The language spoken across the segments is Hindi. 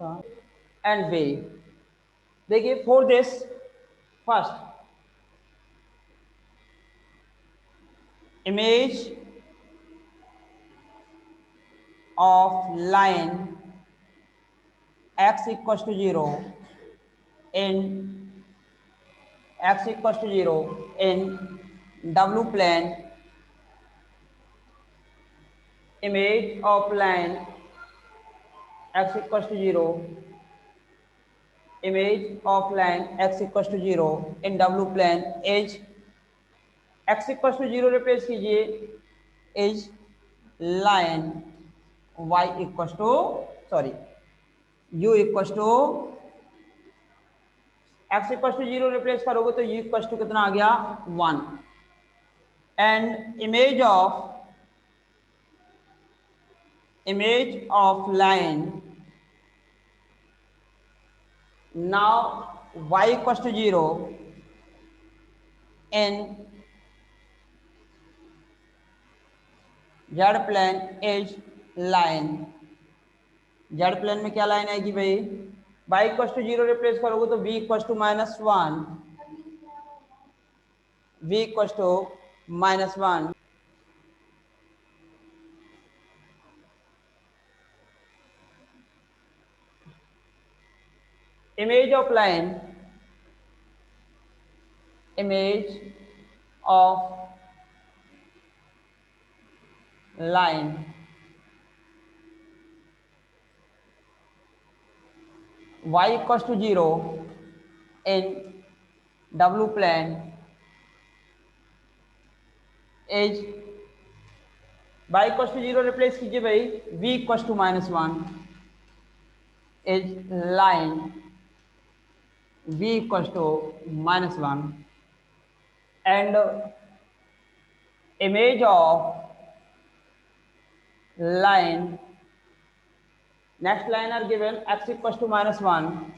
And B. देखिए for this first image of line x equals to 0 in x equals to 0 in w plane, image of line x equals to 0, image of line x equals to 0 in w plane is x equals to 0 replace कीजिए is line y equals to sorry u equals to x equals to 0 replace करोगे तो u equals to कितना आ गया 1 and image of line now y equals to 0 in z plane is line z plane में क्या लाइन आएगी भाई y इक्वल टू 0 रिप्लेस करोगे तो v equal to -1 v equal to -1 image of line image of line y equals to 0 in w plane is y equals to 0 replace कीजिए भाई v equals to -1 is line v equals to -1 and image of line next line are given x equals to -1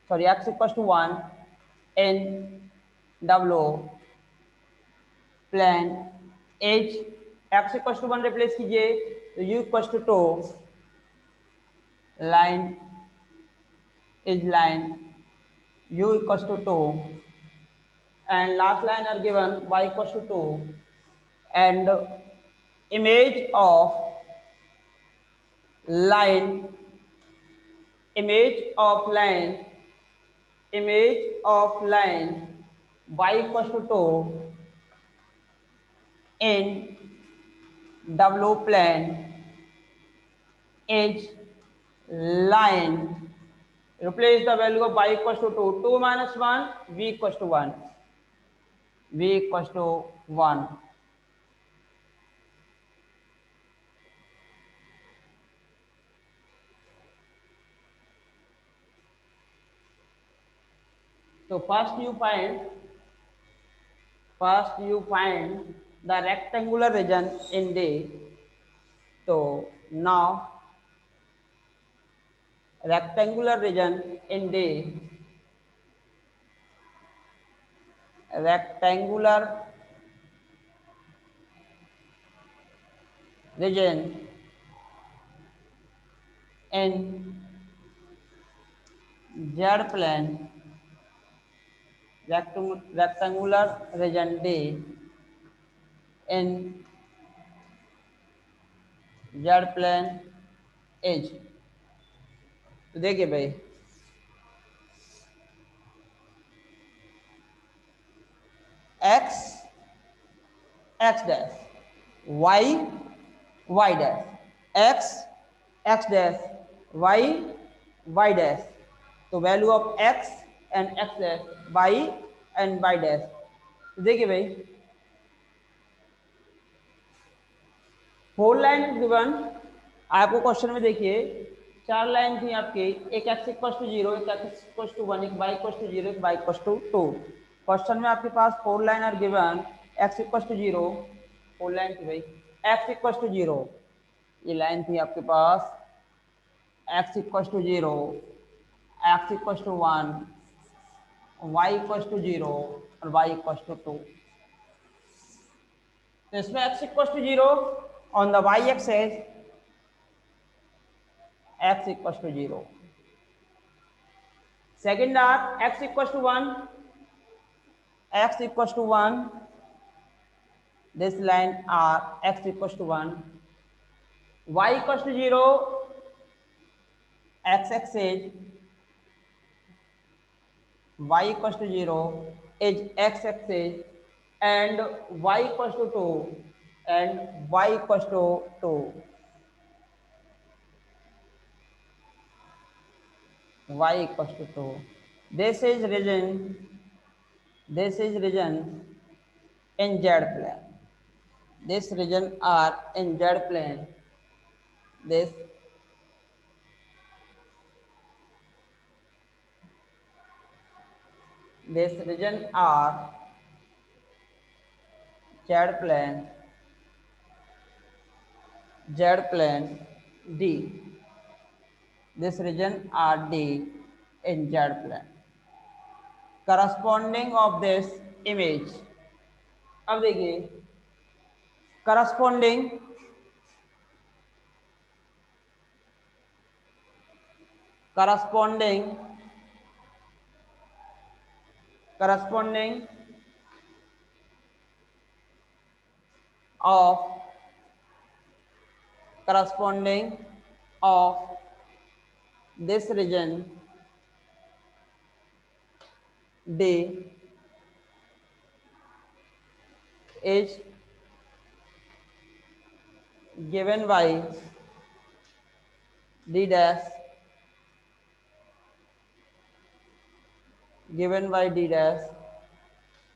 sorry x equals to 1 in w plane h x equals to 1 replace कीजिए तो u equals to 2 line is line u equals to 2 and last line are given y equals to 2 and image of line image of line image of line y equals to 2 in w plane is line replace the value of y equals to 2 2 minus 1 v equals to 1 v equals to 1 so first you find the rectangular region in D. So now rectangular region in D, rectangular region in Z plane, rectangular region D in Z plane H. तो देखिए भाई x x dash y y dash x x dash y y dash तो value of x and x dash y and y dash तो देखिए भाई फोर लाइन गिवन आपको क्वेश्चन में देखिए चार लाइन थी आपकी एक x इक्वल टू 0 एक x इक्वल टू 1 एक y इक्वल टू 0 एक y इक्वल टू 2 क्वेश्चन में आपके पास four line are given x equal to 0 four line थी भाई x इक्वल टू 0 ये लाइन थी आपके पास x equal to 0 x equal to 1 y equal to 0 और y इक्वल टू 2 तो इसमें x इक्वल टू 0 ऑन द y axis x equals to 0 Second are x equals to 1, x equals to 1. This line are x equals to 1, y equals to 0, x axis, y equals to 0 is x axis, and y equals to 2, and y equals to 2, y equals to 2. This is region in z plane. This region are in z plane. This region are z plane, D. This region are D in z plane. Corresponding of this image. अब देखिए corresponding of this region D is given by D dash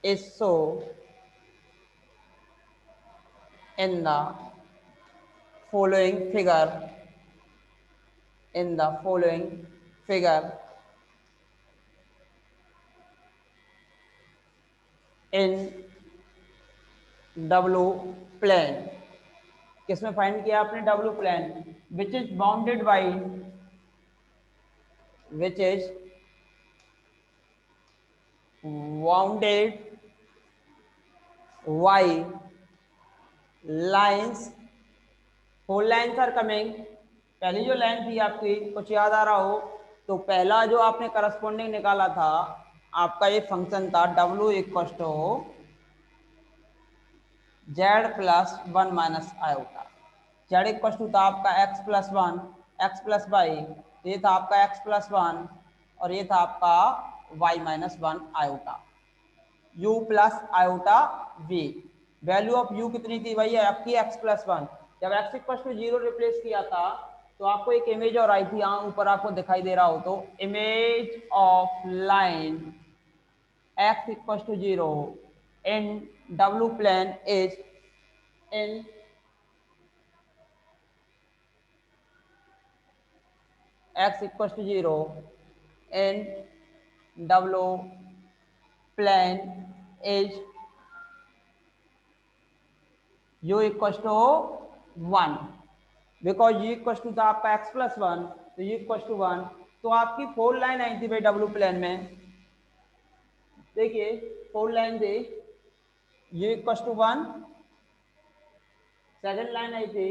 is so in the following figure in W plane. किसमें फाइंड किया आपने? W plane, which is bounded by y lines. Four lines are coming. पहली जो लाइन थी आपकी, कुछ याद आ रहा हो तो पहला जो आपने करस्पॉन्डिंग निकाला था आपका ये फंक्शन था W equal to Z plus 1 minus iota. Z equal to था आपका x plus 1 x plus Y, ये था आपका x प्लस 1 और ये था आपका y minus 1 iota, u plus iota v. Value of u कितनी थी? वही है आपकी x प्लस 1. जब x इक्वल टू 0 रिप्लेस किया था तो आपको एक इमेज और आई थी, यहाँ ऊपर आपको दिखाई दे रहा हो तो image of line x equal to 0 in W plane is in x equals to 0 in W plane is u equals to 1 because u equals to था आपका x plus 1 तो u equals to 1. तो आपकी फोर लाइन आई थी भाई W प्लेन में. देखिए फोर लाइन थी u equals to 1. Second line आई थी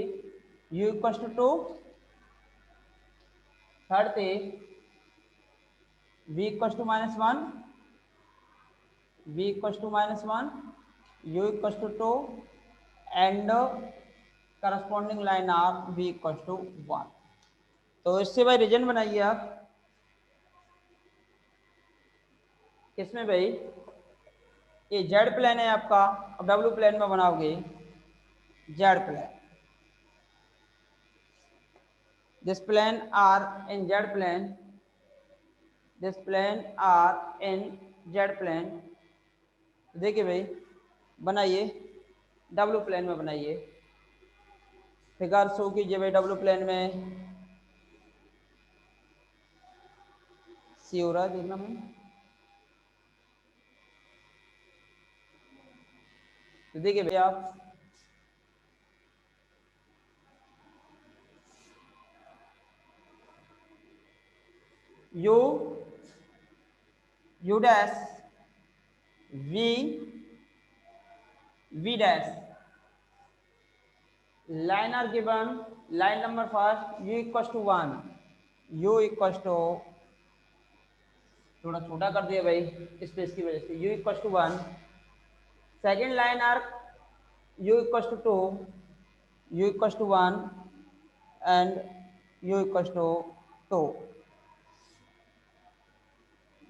u equals to 2. थर्ड थी v equals to -1, v equals to -1, u equals to 2 and corresponding line are v equals to 1. तो इससे भाई रीजन बनाइए आप. किसमें भाई? ये जेड प्लेन है आपका. अब डब्ल्यू प्लेन में बनाओगे Z plane. This plane are in Z plane. This plane are in Z plane. देखिए भाई बनाइए डब्ल्यू प्लेन में बनाइए. फिगर शो कीजिए भाई डब्ल्यू प्लेन में. सी हो रहा है देखना भाई. तो देखिए भैया आप u dash v dash line are given. Line number first u equals to 1, u equals to थोड़ा छोटा कर दिया भाई स्पेस की वजह से। u equal to 1, second line are u equal to 2, u equal to 1 and u equals to 2.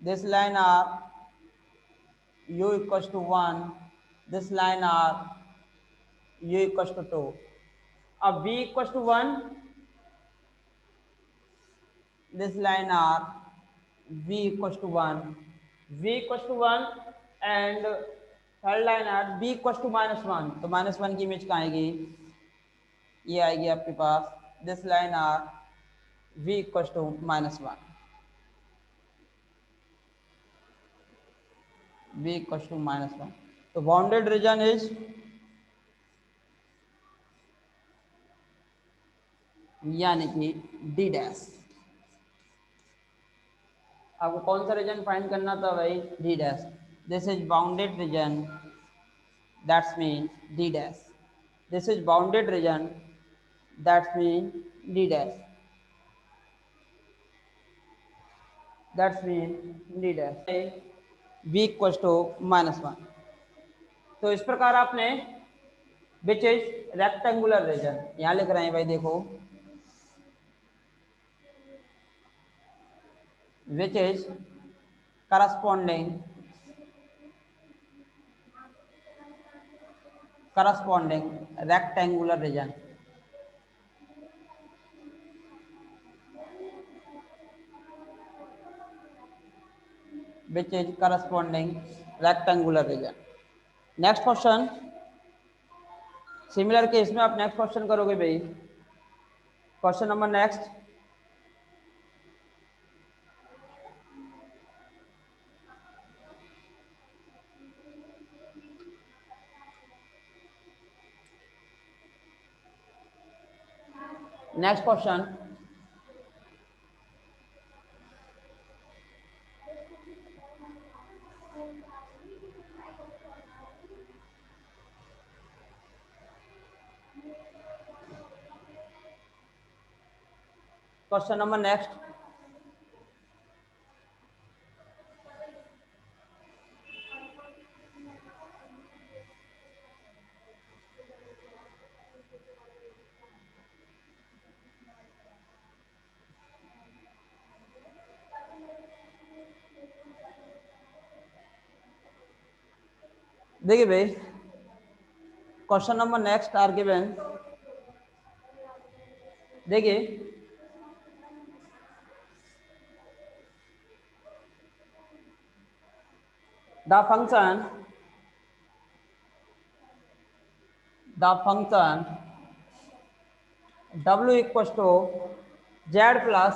This line are u equals to 1, this line are u equals to 2. अब v equals to 1, this line are v equals to 1, v equals to 1 and third line are b equal to -1, तो -1 की इमेज कहाँ आएगी, ये आएगी आपके पास, this line are v equal to -1, v equal to -1, तो बाउंडेड रीजन इज यानी कि डी डैश। आपको कौन सा रीजन फाइंड करना था भाई, D dash. This is bounded region, that's mean D dash. This is bounded region, that's mean D dash, that's mean D dash. v equal to -1। तो इस प्रकार आपने विच इज रेक्टेंगुलर रीजन, यहाँ लिख रहे हैं भाई देखो, which is corresponding rectangular region, which is corresponding rectangular region। Next question, similar case में आप नेक्स्ट क्वेश्चन करोगे भाई, question number next, next question, question number next, देखिए भाई question number next are given, देखिए the function w equal to z plus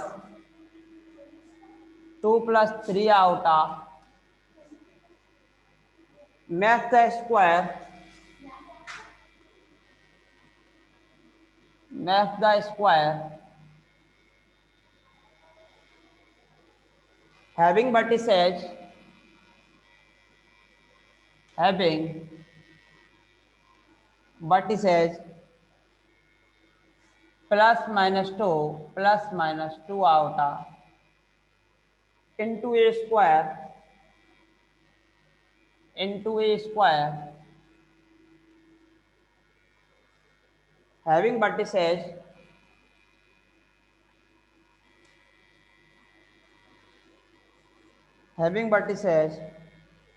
2 plus 3 iota map the square, map the square having vertices, having vertices plus minus 2 iota into a square having vertices having vertices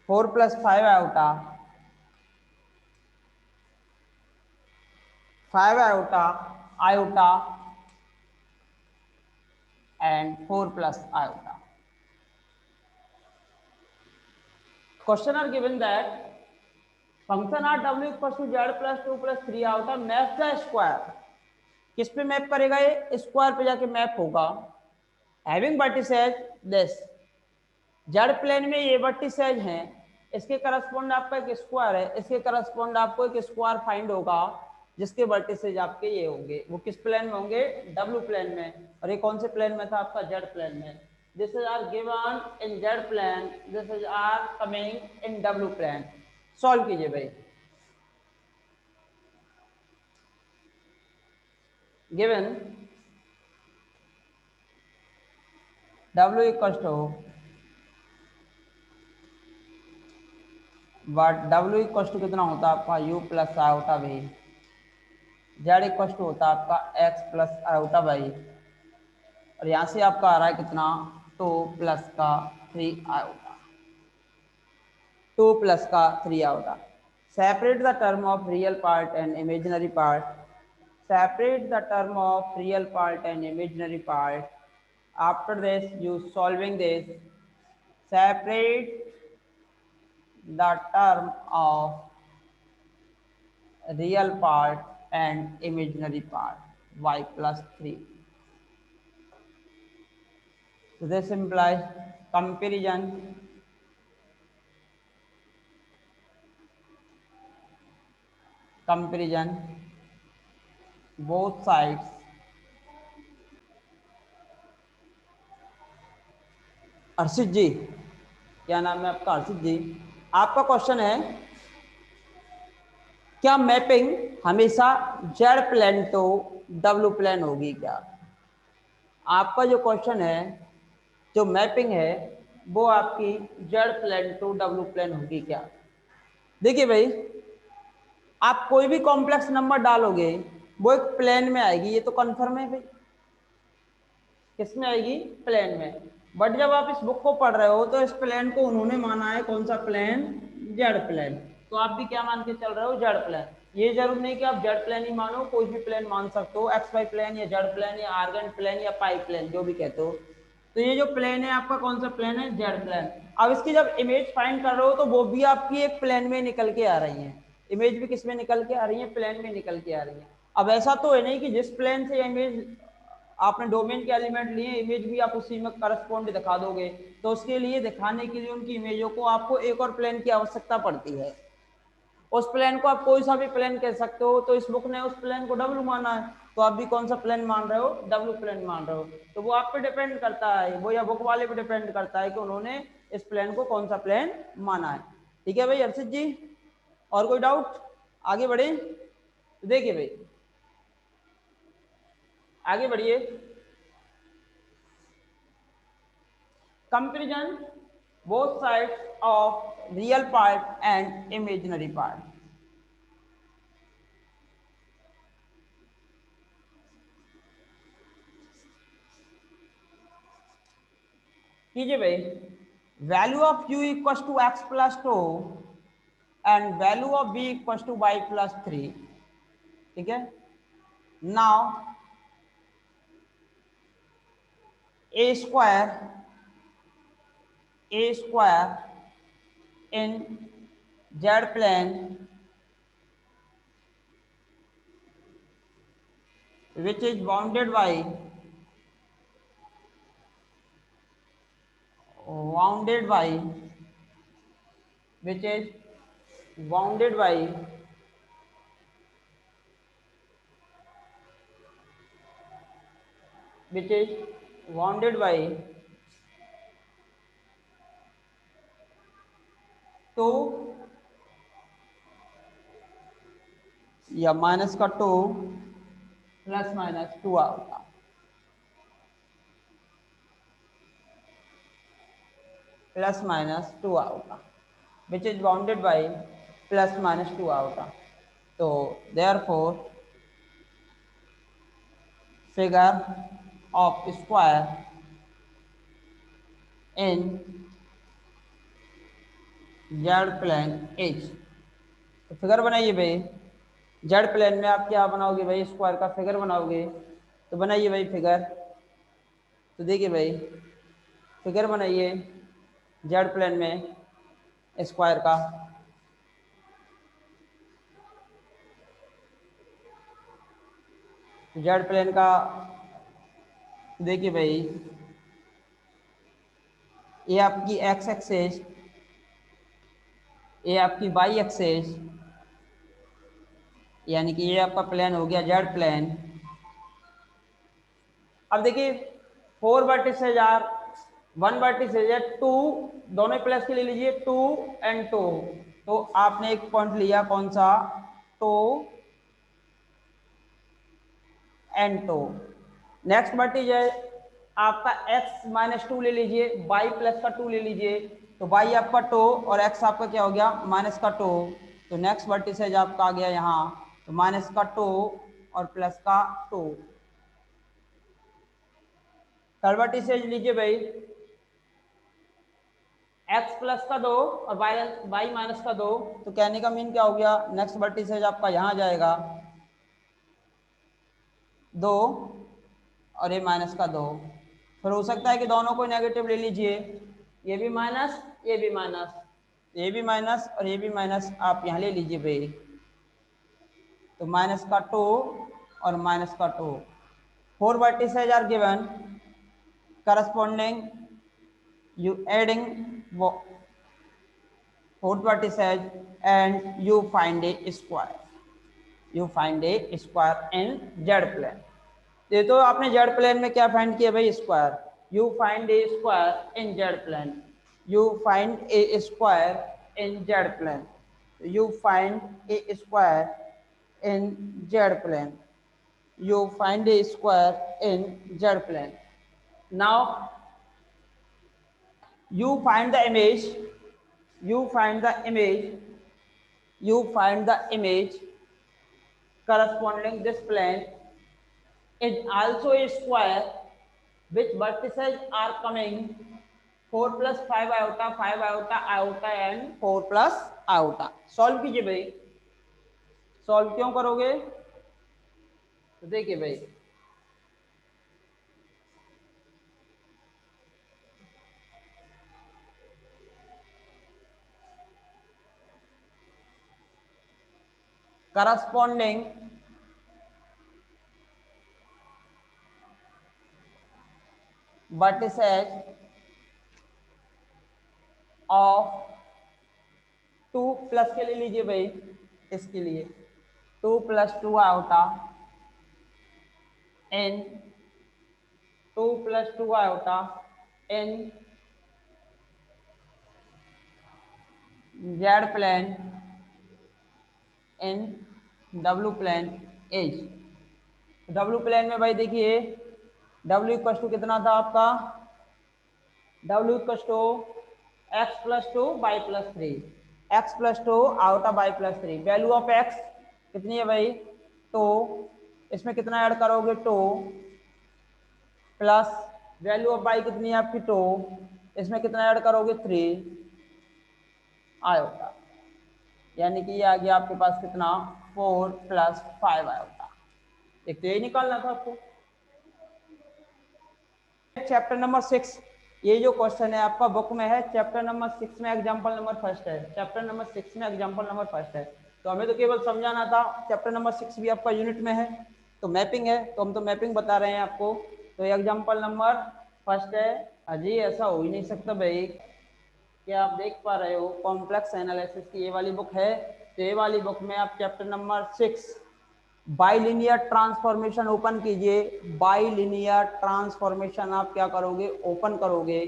4 plus 5 iota 5 iota and 4 plus iota। Question are given that function r w equals to z plus 2 plus 3 iota maps the square, किस पे मैप करेगा, ये स्क्वायर पे जाके मैप होगा। Having vertices this, Z plane में ये वर्टिसेज हैं, इसके करस्पॉन्ड आपका एक स्क्वायर है, इसके करस्पॉन्ड आपको एक स्क्वायर फाइंड होगा जिसके वर्टिसेज आपके ये होंगे, वो किस प्लेन में होंगे, डब्ल्यू प्लेन में। और ये कौन से प्लेन में था आपका, जेड प्लेन में। This is are given in Z plane, this is are coming in W plane. Solve कीजिए भाई। Given w equal to but W equal to कितना होता है आपका u प्लस आयोटा भाई, जेड इक्वल टू होता है आपका x प्लस आयोटा भाई, और यहाँ से आपका आ रहा है कितना 2 प्लस का 3 आयोटा, 2 प्लस का 3 iota. Separate the term of real part and imaginary part, separate the term of real part and imaginary part. After this, you solving this. Separate the term of real part and imaginary part. Y plus 3. So this implies comparison. Comparison. Both sides. Arshit ji, क्या नाम है आपका? अर्षित जी, आपका क्वेश्चन है क्या मैपिंग हमेशा Z plane to W plane होगी क्या? आपका जो क्वेश्चन है, जो मैपिंग है वो आपकी Z plane to W plane होगी क्या? देखिए भाई, आप कोई भी कॉम्प्लेक्स नंबर डालोगे वो एक प्लेन में आएगी, ये तो कंफर्म है भाई। किस में आएगी? प्लेन में। बट जब आप इस बुक को पढ़ रहे हो तो इस प्लेन को उन्होंने माना है कौन सा प्लेन? Z plane. तो आप भी क्या मान के चल रहे हो? Z plane. ये जरूर नहीं कि आप जेड प्लेन ही मानो, कोई भी प्लेन मान सकते हो, एक्स वाई प्लेन या जेड प्लेन या आर्गन प्लेन या पाई प्लेन, जो भी कहते हो। तो ये जो प्लेन है आपका कौन सा प्लेन है? Z plane. अब इसकी जब इमेज फाइंड कर रहे हो तो वो भी आपकी एक प्लेन में निकल के आ रही है, इमेज भी किस में निकल के आ रही है? प्लेन में निकल के आ रही है। अब ऐसा तो है नहीं कि जिस प्लेन से इमेज आपने डोमेन के एलिमेंट लिए, इमेज भी आप उसी में करस्पॉन्ड दिखा दोगे, तो उसके लिए दिखाने के लिए उनकी इमेजों को आपको एक और प्लेन की आवश्यकता पड़ती है। उस प्लेन को आप कोई सा भी प्लेन कह सकते हो, तो इस बुक ने उस प्लेन को डब्ल्यू माना है, तो आप भी कौन सा प्लेन मान रहे हो? डब्ल्यू प्लेन मान रहे हो। तो वो आप पे डिपेंड करता है, वो या बुक वाले पे डिपेंड करता है कि उन्होंने इस प्लेन को कौन सा प्लेन माना है। ठीक है भाई अर्षित जी, और कोई डाउट? आगे बढ़े तो देखिए भाई, आगे बढ़िए। Comparison both sides of real part and imaginary part. कीजिए भाई, value of u equal to X plus 2 and value of b equal to y plus 3। ठीक है, now a square in z plane which is bounded by which is bounded by which is bounded by 2 या माइनस का 2 प्लस माइनस 2 आएगा, प्लस माइनस 2 आएगा, which is bounded by plus minus 2 आएगा। तो therefore figure of square in Z plane is, तो फिगर बनाइए भाई। जेड प्लेन में आप क्या बनाओगे भाई? स्क्वायर का फिगर बनाओगे। तो बनाइए भाई फिगर। तो देखिए भाई, फिगर बनाइए जेड प्लेन में स्क्वायर का। जेड प्लेन का देखिए भाई, ये आपकी एक्स एक्सेस, ये आपकी वाई एक्सेस, यानी कि ये आपका प्लेन हो गया जेड प्लेन। अब देखिए 4 वर्टिसेज आर 1 वर्टिसेज है 2, दोनों प्लस के ले लीजिए 2 एंड 2। तो आपने एक पॉइंट लिया कौन सा? 2 एंड 2। नेक्स्ट वर्टिज है आपका x माइनस 2 ले लीजिए, y प्लस का 2 ले लीजिए, तो y आपका 2 और x आपका क्या हो गया माइनस का 2, तो नेक्स्ट वर्टिसेज आपका आ गया यहाँ, तो माइनस का 2 और प्लस का 2। थर्ड वर्टिसेज लीजिए भाई, x प्लस का 2 और y माइनस का 2, तो कहने का मीन क्या हो गया, नेक्स्ट वर्टिसेज आपका यहाँ जाएगा 2 और ये माइनस का 2। फिर हो सकता है कि दोनों को नेगेटिव ले लीजिए, ये भी माइनस ये भी माइनस, ये भी माइनस और ये भी माइनस आप यहाँ ले लीजिए भाई, तो माइनस का 2 और माइनस का 2। Four vertices are given, corresponding you adding fourth vertices and you find a square, you find a square in z plane। ये तो आपने z plane में क्या फाइंड किया भाई, square. you find a square in z plane, you find a square in z plane, you find a square in z plane, you find a square in z plane। now you find the image, you find the image, you find the image corresponding this plane is also a square which vertices are coming 4 plus 5 iota, 5 iota, iota and 4 plus iota। Solve कीजिए भाई, सॉल्व क्यों करोगे, तो देखिए भाई, corresponding vertices of 2 प्लस के लिए लीजिए भाई, इसके लिए 2 plus 2 iota n 2 plus 2 iota in z plane in w plane is। w plane में भाई देखिए w इक्वल टू कितना था आपका, w equal to x plus 2 y plus 3, x plus 2 iota y plus 3। Value of x कितनी है भाई, तो इसमें कितना ऐड करोगे 2 प्लस वैल्यू ऑफ y कितनी है आपकी 2, इसमें कितना ऐड करोगे 3 आयोटा, यानी कि ये आ गया आपके पास कितना 4 प्लस 5 आयोटा। एक तो यही निकालना था आपको। चैप्टर नंबर 6, ये जो क्वेश्चन है आपका बुक में है, चैप्टर नंबर 6 में एग्जांपल नंबर फर्स्ट है, चैप्टर नंबर 6 में एग्जांपल नंबर फर्स्ट है। तो हमें तो केवल समझाना था, चैप्टर नंबर 6 भी आपका यूनिट में है, तो मैपिंग है, तो हम तो मैपिंग बता रहे हैं आपको। तो एग्जांपल नंबर फर्स्ट है। अजी ऐसा हो ही नहीं सकता भाई, क्या आप देख पा रहे हो, कॉम्प्लेक्स एनालिसिस की ये वाली बुक है, तो ये वाली बुक में आप chapter number 6 bilinear transformation open कीजिए। बाइलिनियर ट्रांसफॉर्मेशन आप क्या करोगे, ओपन करोगे,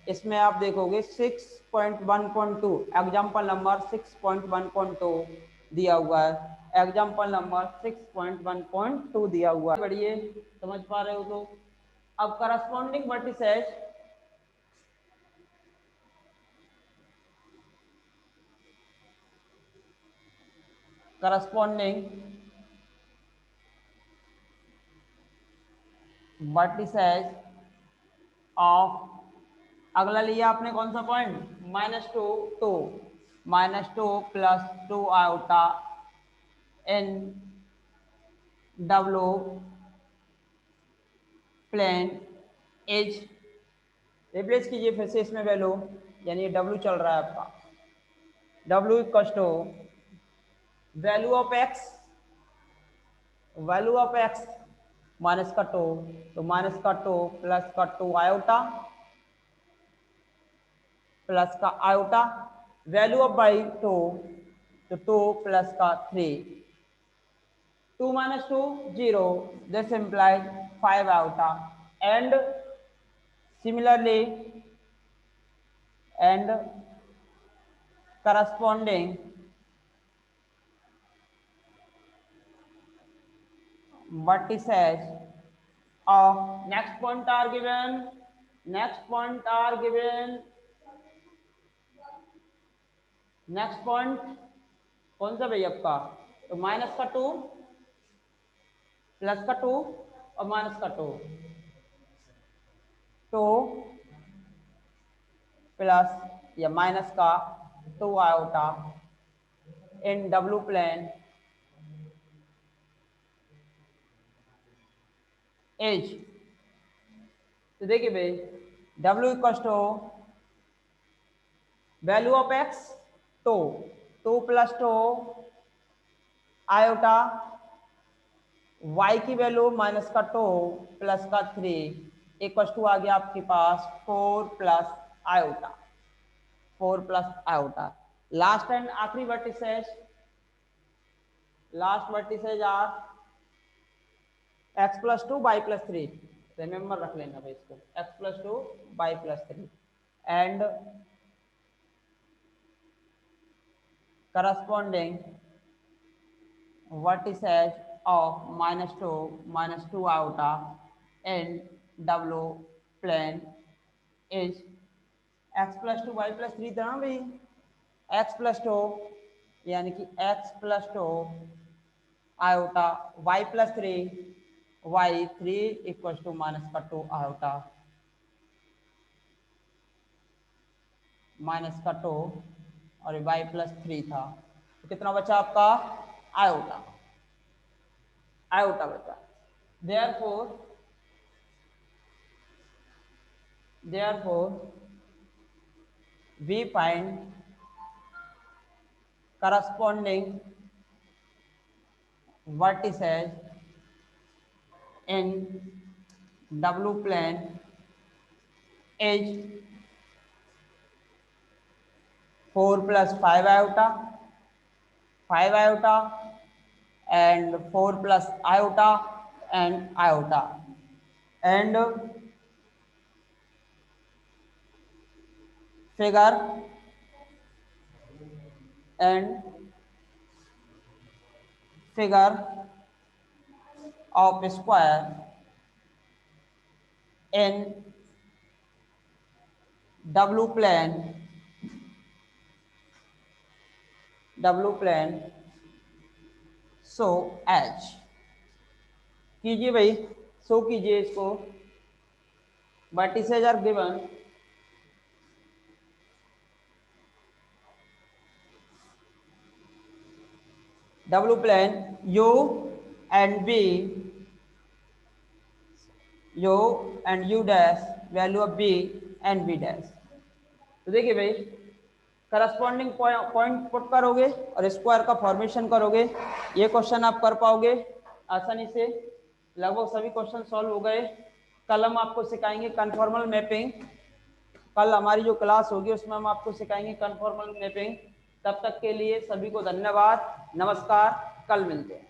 इसमें आप देखोगे 6.1.2 एग्जाम्पल नंबर 6.1.2 दिया हुआ है, एग्जाम्पल नंबर 6.1.2 दिया हुआ है। बढ़िए समझ पा रहे हो तो। अब corresponding vertices, corresponding vertices of, अगला लिया आपने कौन सा पॉइंट, -2 2 -2 प्लस 2 आयोटा इन डब्लो प्लेन एज, रिप्लेस कीजिए फिर से इसमें वैल्यू, यानी डब्ल्यू चल रहा है आपका, डब्ल्यू equal to value of x, value of x minus का 2, तो माइनस का 2 प्लस का 2 आयोटा प्लस का आयोटा, वैल्यू ऑफ बाई 2, तो 2 प्लस का 3, 2 minus 2 0, this implies 5 iota, and similarly and corresponding vertices of next point are given, next point are given next point कौन सा भाई आपका, तो माइनस का 2 प्लस का 2 और माइनस का 2, 2 प्लस या माइनस का 2 आयोटा इन डब्लू प्लेन एज। तो देखिए भाई डब्ल्यू equal to value of x 2, 2 plus 2 iota y की वैल्यू माइनस का 2 प्लस का 3 इक्वल टू आ गया आपके पास 4 plus iota, 4 plus iota. Last and आखिरी vertices, last vertices are x plus 2 y plus 3, remember रख लेना भाई इसको, x plus 2 y plus 3 and corresponding vertices of minus 2 iota in W plane is x plus 2 y plus 3 था ना भाई, x प्लस 2 यानी कि x plus 2 iota y plus 3 y 3 equal to minus का 2 आयोटा माइनस का 2 और y प्लस 3 था, तो कितना बचा आपका आयोटा, आयोटा बचा। therefore we find corresponding vertices in W plane is 4 plus 5 iota, 5 iota and 4 plus iota and iota and figure and figure of square in W plane so h कीजिए भाई, शो कीजिए इसको। vertices are given W plane u and b, u and u dash value of b and b dash। तो देखिए भाई करस्पॉन्डिंग पॉइंट पुट करोगे और स्क्वायर का फॉर्मेशन करोगे, ये क्वेश्चन आप कर पाओगे आसानी से। लगभग सभी क्वेश्चन सॉल्व हो गए। कल हम आपको सिखाएंगे कन्फॉर्मल मैपिंग, कल हमारी जो क्लास होगी उसमें हम आपको सिखाएंगे कन्फॉर्मल मैपिंग। तब तक के लिए सभी को धन्यवाद, नमस्कार, कल मिलते हैं।